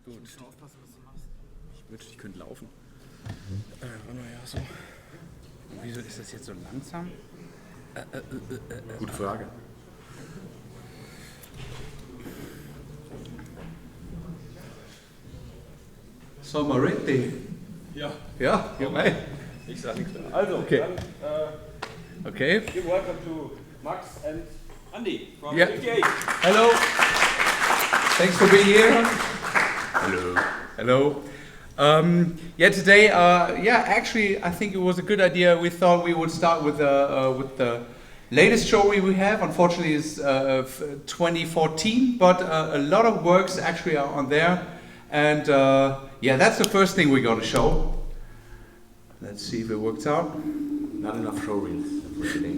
Gut. Ich muss aufpassen, was du machst. Ich wünschte, ich könnte laufen. Ja, so. Wieso ist das jetzt so langsam? Gute Frage. So, mal ready? Ja. Ja, okay. Ich sag nichts mehr. Also, okay. Dann, okay. welcome to Max and Andy from yeah. ÜberTage. Hello. Thanks for being here. Hello. Hello. Yeah, today, actually, I think it was a good idea. We thought we would start with the latest show we have. Unfortunately, it's 2014, but a lot of works actually are on there. And that's the first thing we're going to show. Let's see if it works out. Not enough show reels for today.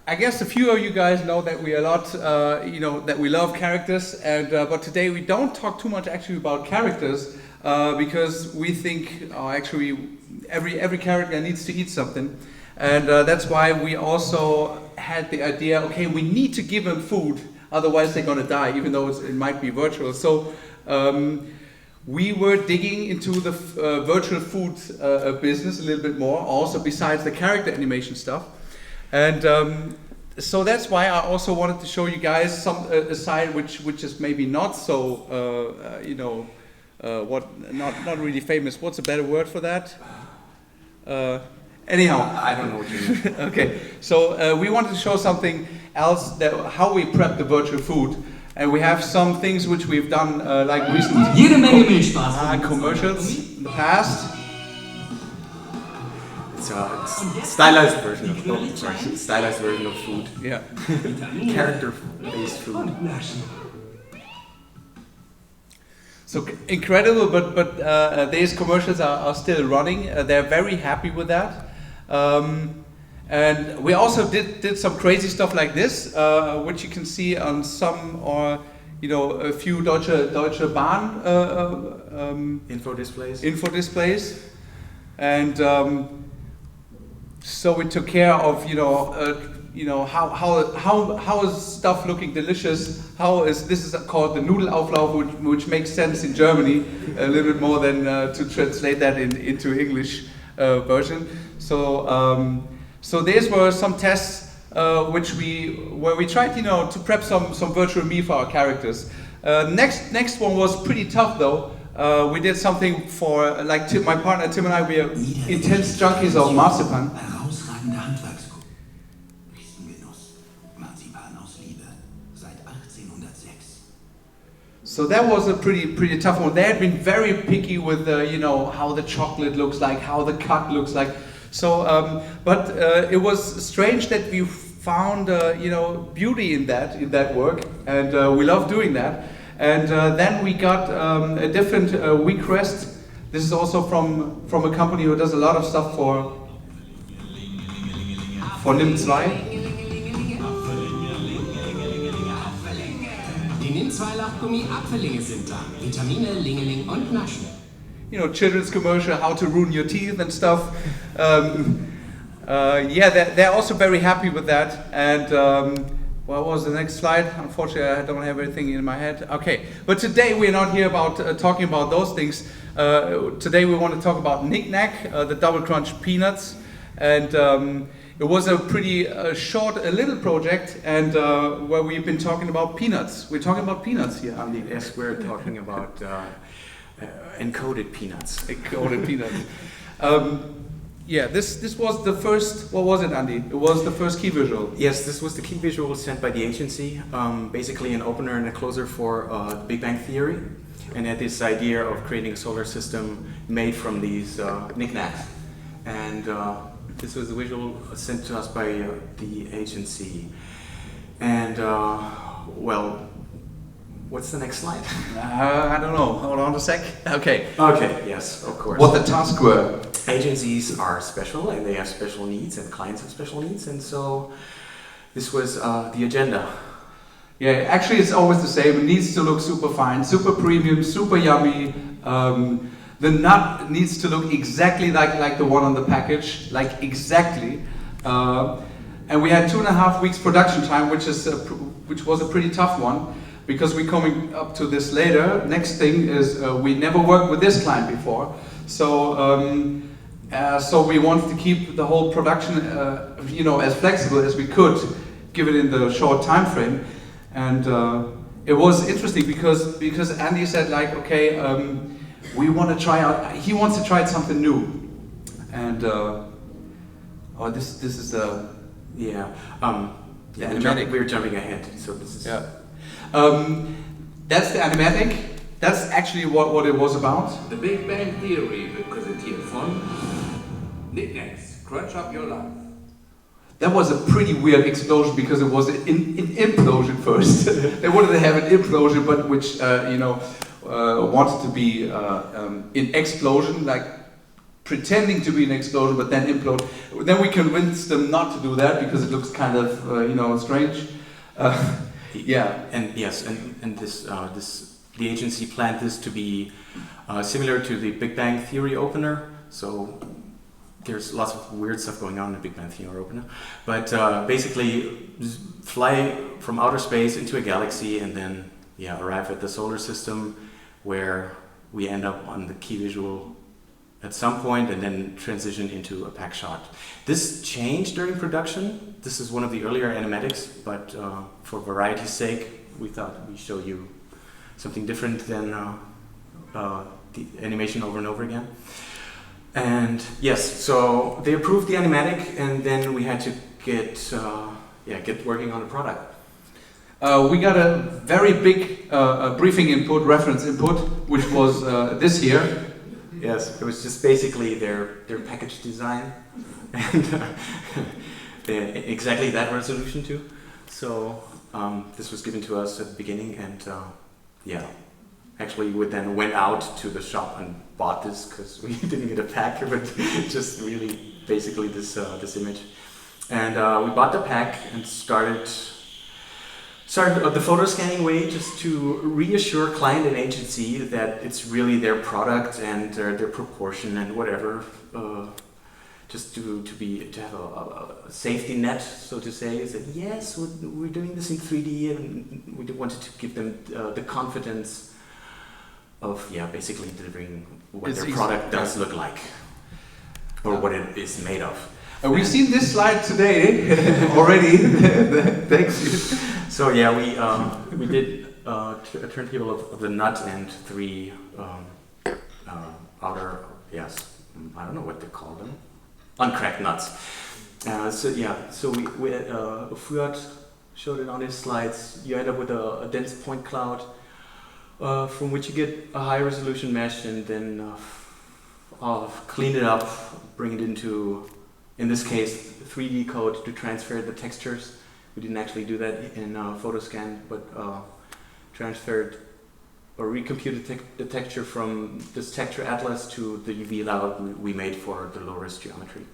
I guess a few of you guys know that we that we love characters, and but today we don't talk too much actually about characters because we think actually every character needs to eat something, and that's why we also had the idea. Okay, we need to give them food, otherwise they're gonna die, even though it might be virtual. So. We were digging into the virtual food business a little bit more, also besides the character animation stuff. And so that's why I also wanted to show you guys a side which is maybe not so, not really famous. What's a better word for that? Anyhow. I don't know what you mean. Okay, so we wanted to show something else, how we prep the virtual food. And we have some things which we've done like recent commercials in the past. It's a stylized version of food. Yeah. Character-based food. So incredible, but these commercials are still running. They're very happy with that. And we also did some crazy stuff like this, which you can see on some or a few Deutsche Bahn info displays, and so we took care of how is stuff looking delicious. This is called the Nudelauflauf, which makes sense in Germany a little bit more than to translate that into English version. So these were some tests where we tried, to prep some virtual me for our characters. Next one was pretty tough though. We did something for, like my partner Tim and I, we are intense junkies of marzipan. Herausragende Handwerkskunst. Riesengenuss. Marzipan aus Liebe. Seit 1806. So that was a pretty tough one. They had been very picky with how the chocolate looks like, how the cut looks like. So, but it was strange that we found beauty in that work, and we love doing that. And then we got a different request. This is also from a company who does a lot of stuff for NIM 2. Die NIM 2 Lachgummi Apfellinge sind da. Vitamine, Lingeling und Naschen. Children's commercial, how to ruin your teeth and stuff. They're also very happy with that. And what was the next slide? Unfortunately, I don't have everything in my head. Okay, but today we're not here about talking about those things. Today we want to talk about Knick Knack, the Double Crunch peanuts. And it was a pretty short, a little project, and where we've been talking about peanuts. We're talking about peanuts here, Andy. Yes, we're talking about encoded peanuts. Encoded peanuts. This was the first. What was it, Andy? It was the first key visual. Yes, this was the key visual sent by the agency. Basically, an opener and a closer for Big Bang Theory, and had this idea of creating a solar system made from these knickknacks. And this was the visual sent to us by the agency. And what's the next slide? I don't know. Hold on a sec. Okay. Okay. Yes, of course. What the tasks were. Agencies are special, and they have special needs, and clients have special needs, and so this was the agenda. Yeah, actually it's always the same. It needs to look super fine, super premium, super yummy. The nut needs to look exactly like the one on the package, like exactly. And we had 2.5 weeks production time, which was a pretty tough one, because we're coming up to this later. Next thing is we never worked with this client before, so we wanted to keep the whole production, as flexible as we could, given in the short time frame. And it was interesting because Andy said he wants to try something new. And this is the animatic. We're jumping ahead, so this is that's the animatic. That's actually what it was about. The Big Bang Theory wird präsentiert von Knickknacks. Crunch up your life. That was a pretty weird explosion because it was an implosion first. They wanted to have an implosion, but which wanted to be an explosion, like pretending to be an explosion, but then implode. Then we convinced them not to do that because it looks kind of strange. And this the agency planned this to be similar to the Big Bang Theory opener. So there's lots of weird stuff going on in the Big Bang Theory opener, but basically fly from outer space into a galaxy and then arrive at the solar system, where we end up on the key visual at some point and then transition into a pack shot. This changed during production. This is one of the earlier animatics, but for variety's sake, we thought we'd show you something different than the animation over and over again. And yes, so they approved the animatic, and then we had to get working on the product. We got a very big briefing input, reference input, which was this here. Yes, it was just basically their package design, and exactly that resolution too. So this was given to us at the beginning, and actually we then went out to the shop and bought this because we didn't get a pack, but just really basically this image. And we bought the pack and started the photo scanning way, just to reassure client and agency that it's really their product and their proportion and whatever, just to have a safety net, so to say. Is that yes, we're doing this in 3D, and we wanted to give them the confidence of basically delivering what their product does look like, or what it is made of. We've seen this slide today already. Thanks. So yeah, we did a turntable of the nut and 3 outer, yes, I don't know what they call them, uncracked nuts. So we Fuad showed it on his slides. You end up with a dense point cloud from which you get a high resolution mesh, and then clean it up, bring it into, in this case, 3D code to transfer the textures. We didn't actually do that in PhotoScan, but transferred or recomputed the texture from this texture atlas to the UV layout we made for the low-res geometry.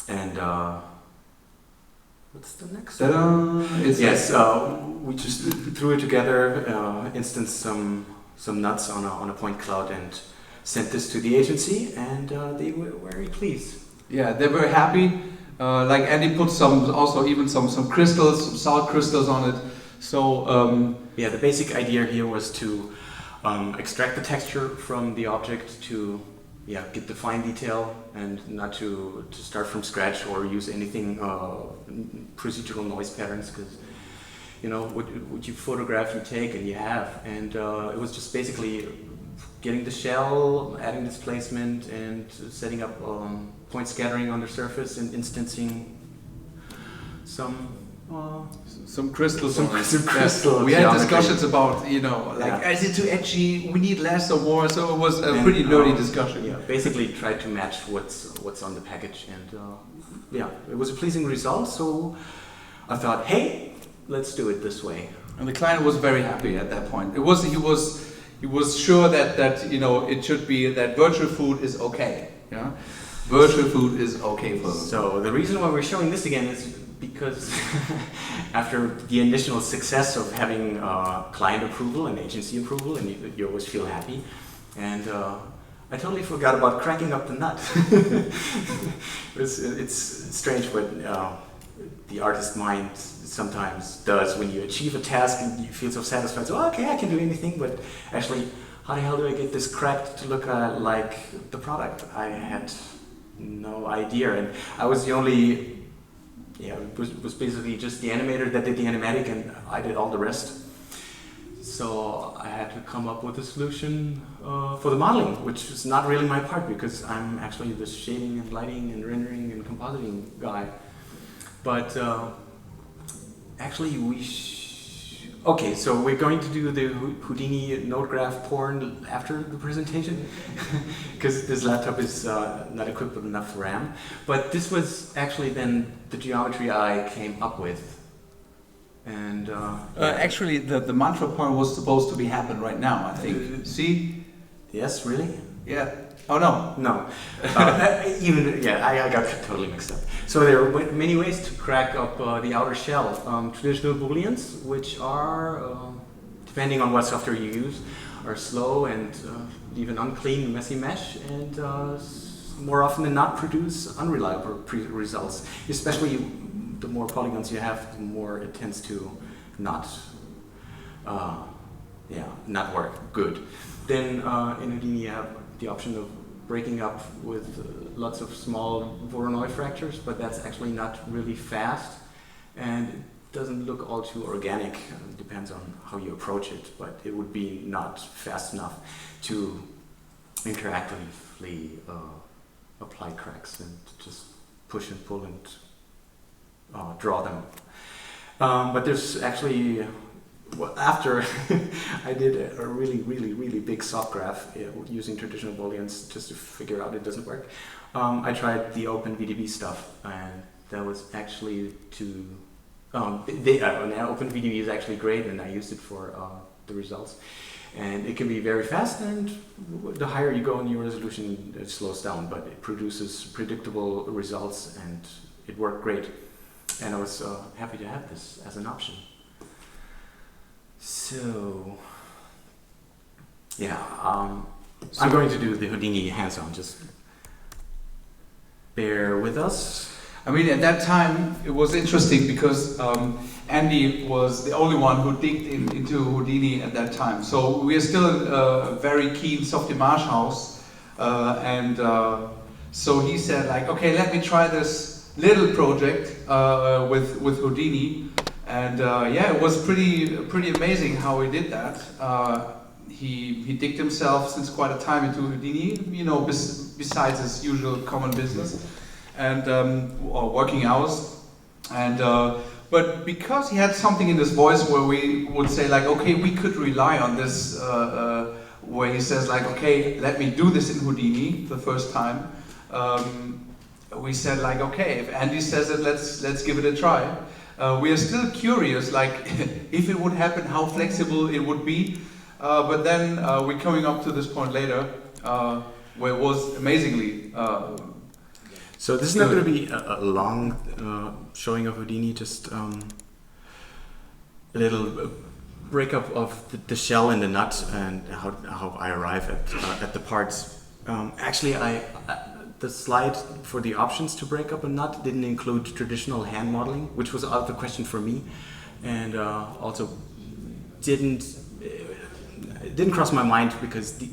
And what's the next one? Yes, we just threw it together, instanced some nuts on a point cloud, and sent this to the agency, and they were very pleased. Yeah, they were happy. Like Andy put some crystals, some salt crystals on it. So yeah, the basic idea here was to extract the texture from the object to get the fine detail, and not to start from scratch or use anything procedural noise patterns, because what you photograph, you take, and you have, and it was just basically getting the shell, adding displacement, and setting up point scattering on the surface, and instancing some crystals. We had discussions about, is it too edgy? We need less or more. So it was a pretty nerdy discussion. Yeah, basically tried to match what's on the package, and it was a pleasing result. So I thought, hey, let's do it this way. And the client was very happy at that point. He was sure that it should be that virtual food is okay. Yeah, virtual food is okay for them. So the reason why we're showing this again is because after the initial success of having client approval and agency approval, and you always feel happy, and I totally forgot about cracking up the nut. It's strange, but the artist mind sometimes does when you achieve a task and you feel so satisfied. So okay, I can do anything, but actually, how the hell do I get this cracked to look like the product? I had no idea, and I was the only. Yeah, it was basically just the animator that did the animatic, and I did all the rest. So I had to come up with a solution for the modeling, which is not really my part, because I'm actually the shading and lighting and rendering and compositing guy. But actually okay, so we're going to do the Houdini node graph porn after the presentation, because this laptop is not equipped with enough RAM. But this was actually then the geometry I came up with. And actually, the mantra porn was supposed to happen right now, I think. See? Yes, really? Yeah. Oh no. No. I got totally mixed up. So there are many ways to crack up the outer shell. Traditional booleans, which are, depending on what software you use, are slow and leave an unclean, messy mesh, and more often than not produce unreliable results. Especially the more polygons you have, the more it tends to not work good. Then in Houdini you have the option of breaking up with lots of small Voronoi fractures, but that's actually not really fast, and it doesn't look all too organic. It depends on how you approach it, but it would be not fast enough to interactively apply cracks and just push and pull and draw them. But there's actually, after I did a really big soft graph using traditional booleans just to figure out it doesn't work, I tried the OpenVDB stuff, and that was actually OpenVDB is actually great, and I used it for the results. And it can be very fast, and the higher you go in your resolution, it slows down, but it produces predictable results, and it worked great. And I was happy to have this as an option. So, I'm going to do the Houdini hands-on, just bear with us. I mean, at that time, it was interesting because Andy was the only one who digged into Houdini at that time. So we are still a very keen soft image house, and So he said like, okay, let me try this little project with Houdini, and yeah, it was pretty amazing how he did that. He digged himself since quite a time into Houdini, you know, besides his usual common business and or working hours, and but because he had something in his voice where we would say like, okay, we could rely on this, where he says like, okay, let me do this in Houdini the first time. We said like, okay, if Andy says it, let's give it a try. We are still curious, like if it would happen, how flexible it would be. But then we're coming up to this point later, where it was amazingly. So this is not going to be a long showing of Houdini, just a little breakup of the shell and the nut and how I arrive at the parts. Actually, the slide for the options to break up a nut didn't include traditional hand modeling, which was out of the question for me, and also didn't cross my mind because the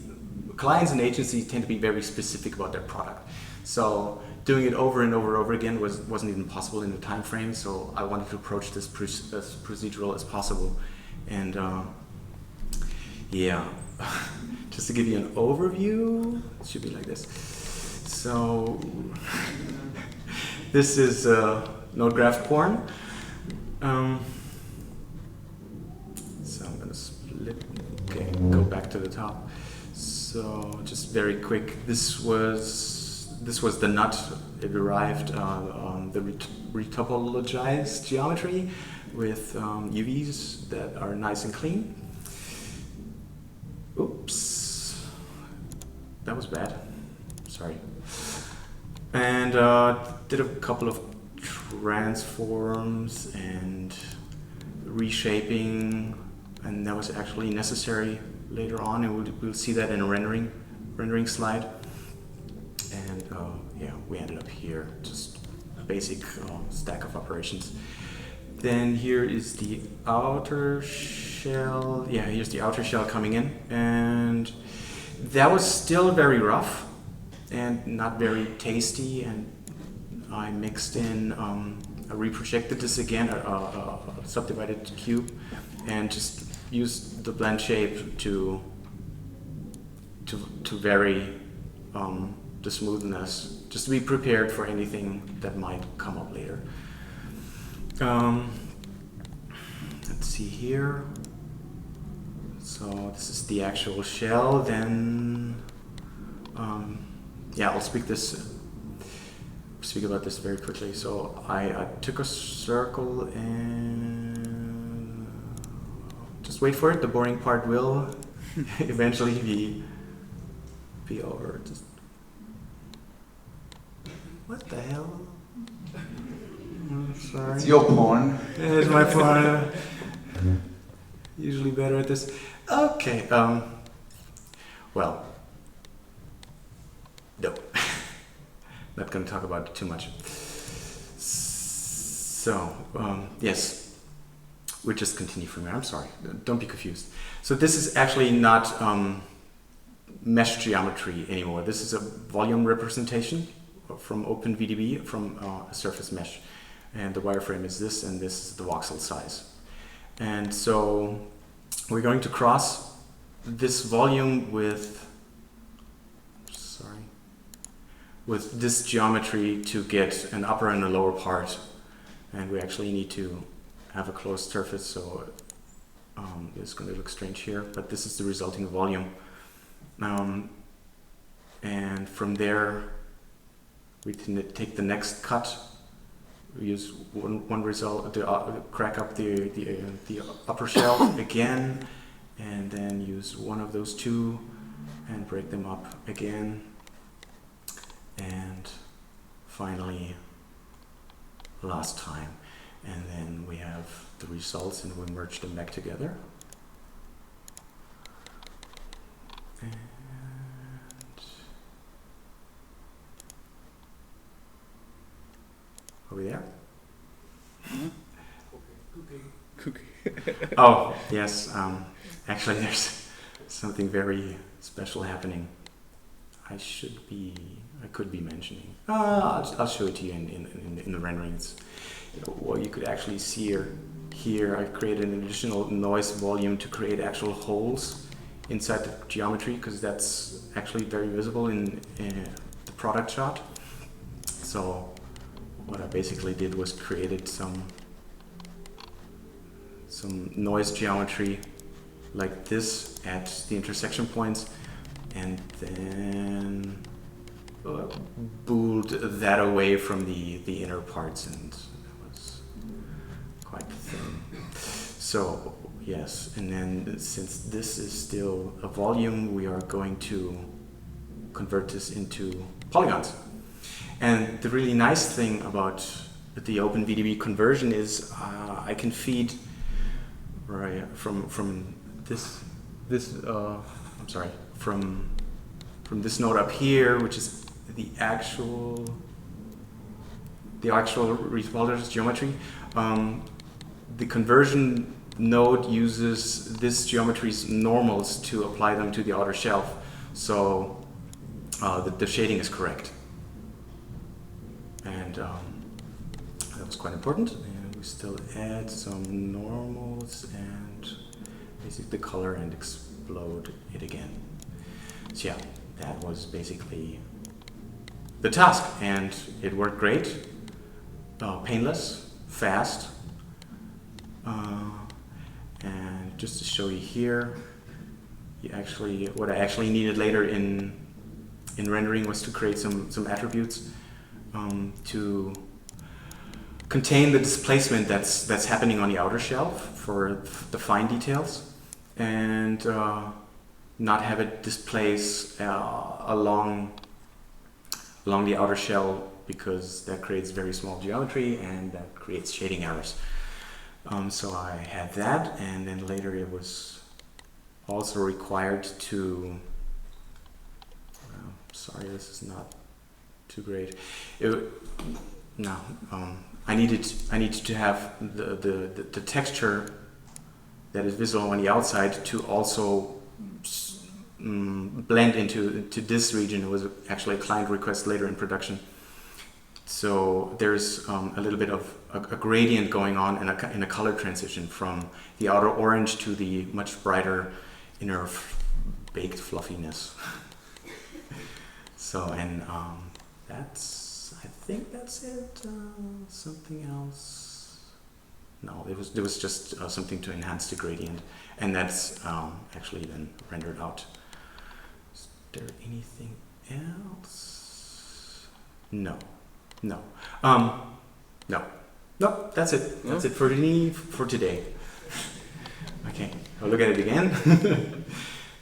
clients and agencies tend to be very specific about their product. So doing it over and over again wasn't even possible in the time frame. So I wanted to approach this as procedural as possible. And yeah, just to give you an overview, it should be like this. So this is node graph porn. So I'm gonna split. Okay, go back to the top. So just very quick, this was the nut. It arrived on the retopologized geometry with UVs that are nice and clean. Oops, that was bad. Sorry. And did a couple of transforms and reshaping. And that was actually necessary later on, and we'll see that in a rendering slide. And yeah, we ended up here, just a basic stack of operations. Then here is the outer shell. Yeah, here's the outer shell coming in, and that was still very rough and not very tasty. And I mixed in, I reprojected this again, a subdivided cube, and just used the blend shape to vary the smoothness, just to be prepared for anything that might come up later. Let's see here. So this is the actual shell. Then yeah, I'll speak about this very quickly. So I took a circle and just wait for it. The boring part will eventually be over. Just, what the hell? Oh, sorry. It's your porn. It's my porn. Usually better at this. Okay. Well, no. Not going to talk about it too much. So, yes, we'll just continue from here. I'm sorry, don't be confused. So this is actually not mesh geometry anymore. This is a volume representation from OpenVDB from a surface mesh. And the wireframe is this, and this is the voxel size. And so we're going to cross this volume with this geometry to get an upper and a lower part, and we actually need to have a closed surface, so it's going to look strange here, but this is the resulting volume. And from there we can take the next cut. We use one result to crack up the upper shell again, and then use one of those two and break them up again. And finally, last time, and then we have the results and we merge them back together. And are we there? Cookie. Oh, yes. Actually, there's something very special happening. I could be mentioning. I'll show it to you in the renderings. What you could actually see here, I created an additional noise volume to create actual holes inside the geometry, because that's actually very visible in the product shot. So what I basically did was created some noise geometry like this at the intersection points, and then booled that away from the inner parts, and it was quite thin. So yes, and then since this is still a volume, we are going to convert this into polygons. And the really nice thing about the OpenVDB conversion is I can feed from this node up here, which is the actual Reese-Walters geometry. The conversion node uses this geometry's normals to apply them to the outer shelf, so the shading is correct. And that was quite important. And we still add some normals and basically the color and explode it again. So yeah, that was basically the task, and it worked great, painless, fast. And just to show you here, what I actually needed later in rendering was to create some attributes to contain the displacement that's happening on the outer shelf for the fine details, and not have it displace along the outer shell, because that creates very small geometry and that creates shading errors. So I had that, and then later it was also required to, sorry, this is not too great. I needed to have the texture that is visible on the outside to also blend into this region. It was actually a client request later in production. So there's a little bit of a gradient going on in a color transition from the outer orange to the much brighter inner baked fluffiness. So, and I think that's it. Something else? No, it was just something to enhance the gradient, and that's actually then rendered out. Is there anything else? No. That's it. That's it for HOUDINI for today. Okay, I'll look at it again.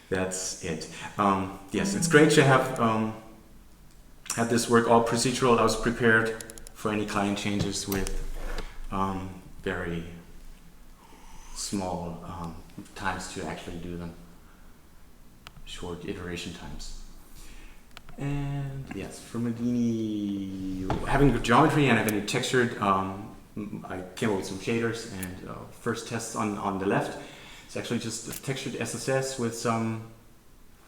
That's it. Yes, it's great to have this work all procedural. I was prepared for any client changes with very small times to actually do them. Short iteration times. And yes, for HOUDINI, having good geometry and having it textured, I came up with some shaders, and first test on the left. It's actually just a textured SSS with some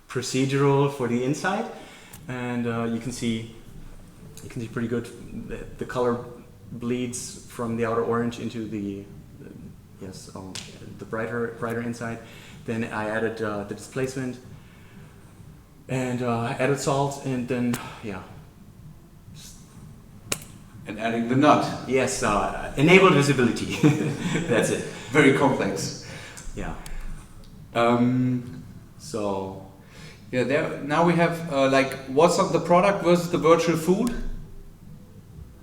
procedural for the inside, and you can see pretty good. The color bleeds from the outer orange into the brighter inside. Then I added the displacement and added salt, and then And adding the nut. Yes, enabled visibility. That's it. Very complex. Yeah. So. Yeah, now we have what's on the product versus the virtual food.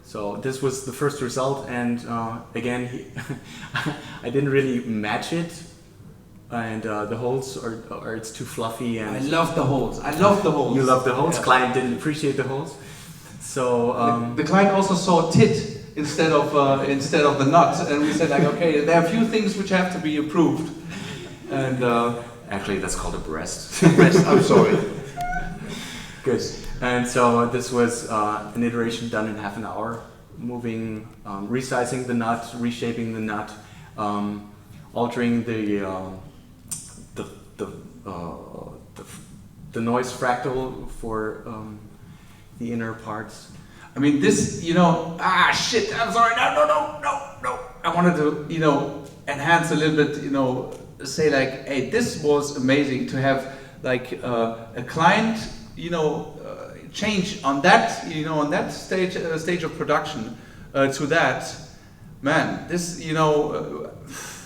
So this was the first result, and again, I didn't really match it, and the holes are it's too fluffy. And I love the holes. You love the holes. Yeah. Client didn't appreciate the holes, so the client also saw tit instead of the nut, and we said okay, there are a few things which have to be improved, and actually that's called a breast. I'm sorry. Good. And so this was an iteration done in half an hour, moving, resizing the nut, reshaping the nut, altering the the noise fractal for the inner parts. I mean, this, shit, I'm sorry, no. I wanted to, enhance a little bit, say like, hey, this was amazing to have like a client, change on that, on that stage of production to that. Man, this,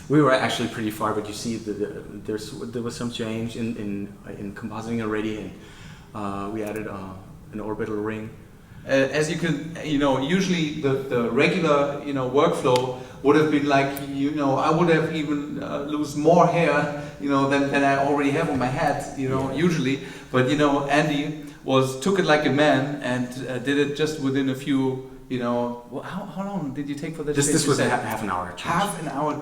we were actually pretty far, but you see there was some change in compositing already, and we added an orbital ring. As you can, usually the regular, workflow would have been like, I would have even lose more hair, than I already have on my head, usually. But Andy took it like a man and did it just within a few, how long did you take for this? This was half an hour. Change. Half an hour.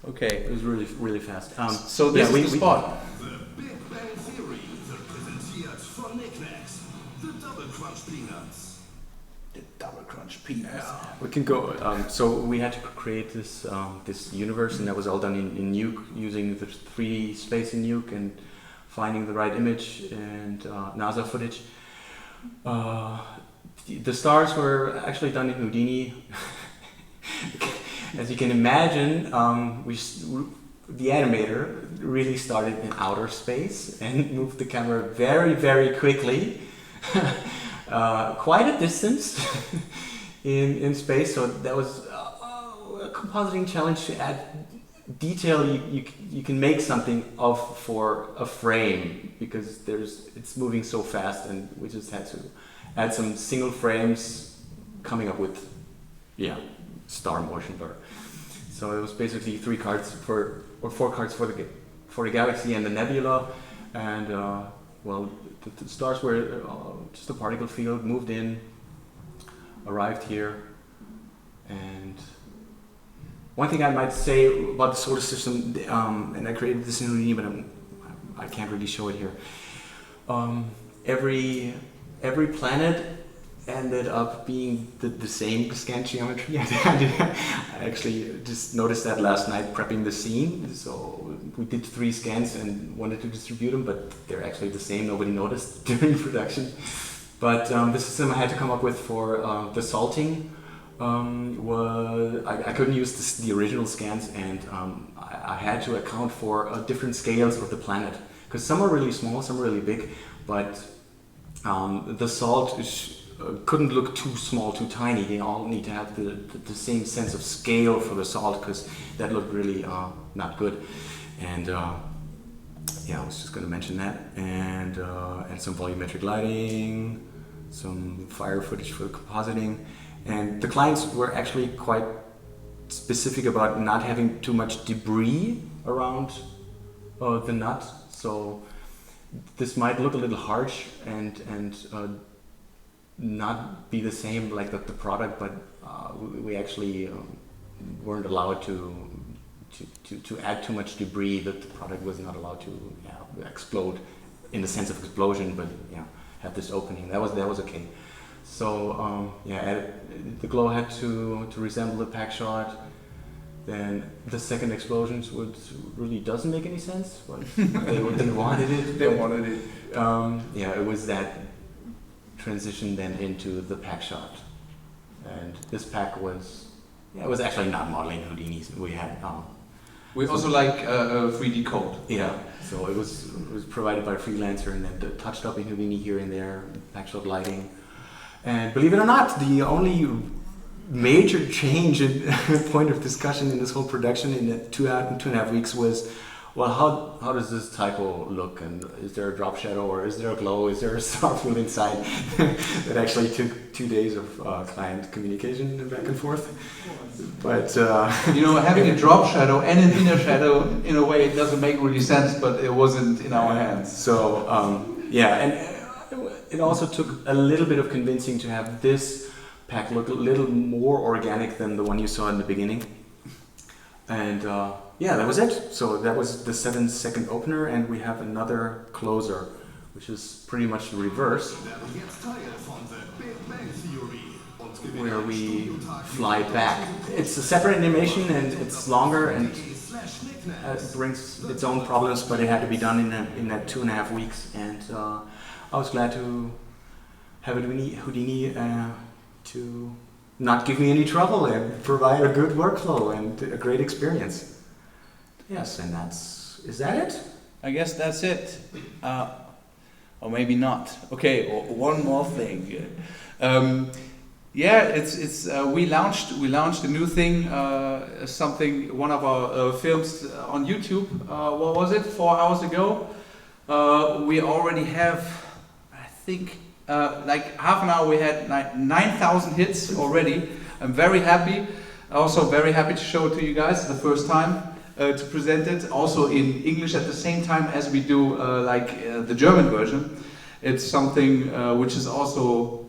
Okay. It was really, really fast. So this is the spot. The Big Bang Theory wird präsentiert von Knickknacks, the Double Crunch Peanuts. The Double Crunch Peanuts. We can go. So we had to create this this universe, and that was all done in Nuke, using the 3D space in Nuke and finding the right image and NASA footage. The stars were actually done in Houdini. As you can imagine, the animator really started in outer space and moved the camera very, very quickly, quite a distance in space. So that was a compositing challenge to add detail you can make something of for a frame, because it's moving so fast, and we just had to add some single frames coming up with star motion blur. So it was basically 4 cards for the galaxy and the nebula, and the stars were just a particle field, moved in, arrived here. And one thing I might say about the solar system, and I created this in Houdini, but I can't really show it here. Every planet ended up being the same scan geometry. I actually just noticed that last night prepping the scene. So we did 3 scans and wanted to distribute them, but they're actually the same. Nobody noticed during production. But the system I had to come up with for the salting was I couldn't use the original scans, and I had to account for different scales of the planet, because some are really small, some are really big, but the salt couldn't look too small, too tiny. They all need to have the same sense of scale for the salt, because that looked really not good. And I was just going to mention that, and some volumetric lighting, some fire footage for the compositing. And the clients were actually quite specific about not having too much debris around the nut. So this might look a little harsh and not be the same like the product, but we actually weren't allowed to add too much debris. That the product was not allowed to explode in the sense of explosion, but have this opening. That was okay. So the glow had to resemble the pack shot. Then the second explosions really doesn't make any sense, but they wanted it. They wanted it. It was that transition then into the pack shot, and this pack was actually not modeling Houdini. We had we also like a 3D code. Yeah, so it was provided by a freelancer, and then touched up in Houdini here and there, pack shot lighting. And believe it or not, the only major change and point of discussion in this whole production in the 2.5 weeks was, well, how does this typo look, and is there a drop shadow, or is there a glow, is there a star field inside? That actually took 2 days of client communication and back and forth. But having a drop shadow and an inner shadow, in a way, it doesn't make really sense, but it wasn't in our hands. So and it also took a little bit of convincing to have this pack look a little more organic than the one you saw in the beginning. And that was it. So that was the 7-second opener, and we have another closer, which is pretty much the reverse, where we fly back. It's a separate animation, and it's longer, and it brings its own problems, but it had to be done in that 2.5 weeks, and I was glad to have Houdini to not give me any trouble and provide a good workflow and a great experience. Yes, and is that it? I guess that's it. Or maybe not. Okay, one more thing. We launched a new thing, one of our films on YouTube. What was it? 4 hours ago. We already have, I think, like half an hour. We had 9,000 hits already. I'm very happy. Also very happy to show it to you guys the first time. To present it also in English at the same time as we do the German version. It's something which is also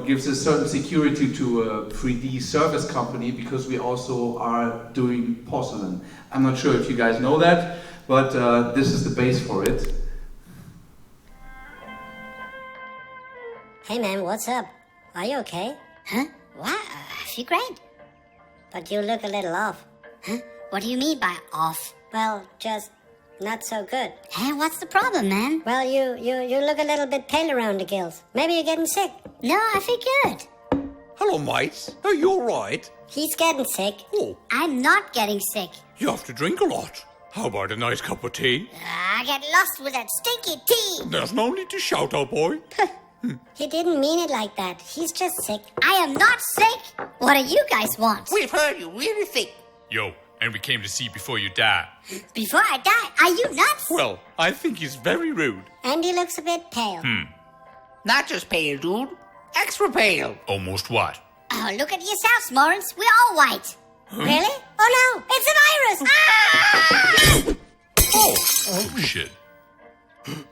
gives a certain security to a 3D service company, because we also are doing porcelain. I'm not sure if you guys know that, but this is the base for it. Hey man, what's up? Are you okay? Huh? What? I feel great. But you look a little off. Huh? What do you mean by off? Well, just not so good. Hey, what's the problem, man? Well, you look a little bit pale around the gills. Maybe you're getting sick. No, I feel good. Hello, mates. Are you alright? He's getting sick. Oh. I'm not getting sick. You have to drink a lot. How about a nice cup of tea? I get lost with that stinky tea. There's no need to shout, old boy. He didn't mean it like that. He's just sick. I am not sick. What do you guys want? We've heard you really sick. Yo, and we came to see before you die. Before I die? Are you nuts? Well, I think he's very rude. Andy looks a bit pale. Not just pale, dude. Extra pale. Almost what? Oh, look at yourselves, Morris. We're all white. Really? Oh no, it's a virus! Ah! Oh, shit.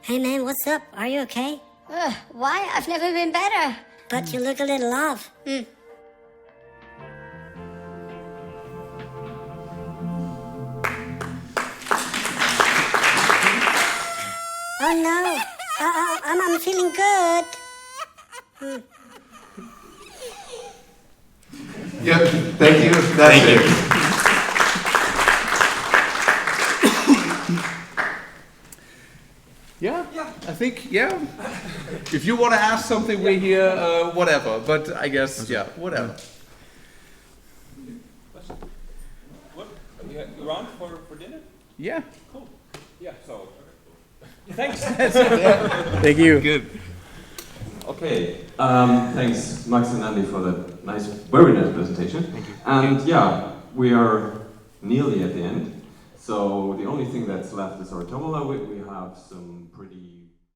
Hey man, what's up? Are you okay? Why? I've never been better. But you look a little off. Oh no, I'm feeling good. Yeah, thank you. Thank you. Yeah, I think, if you want to ask something, we're here, whatever. But I guess, whatever. What? You around for dinner? Yeah. Cool. Yeah, so. Thanks. Thank you. Good. Okay, thanks Max and Andy for that very nice presentation. Thank you. And we are nearly at the end. So the only thing that's left is our tombola. We have some pretty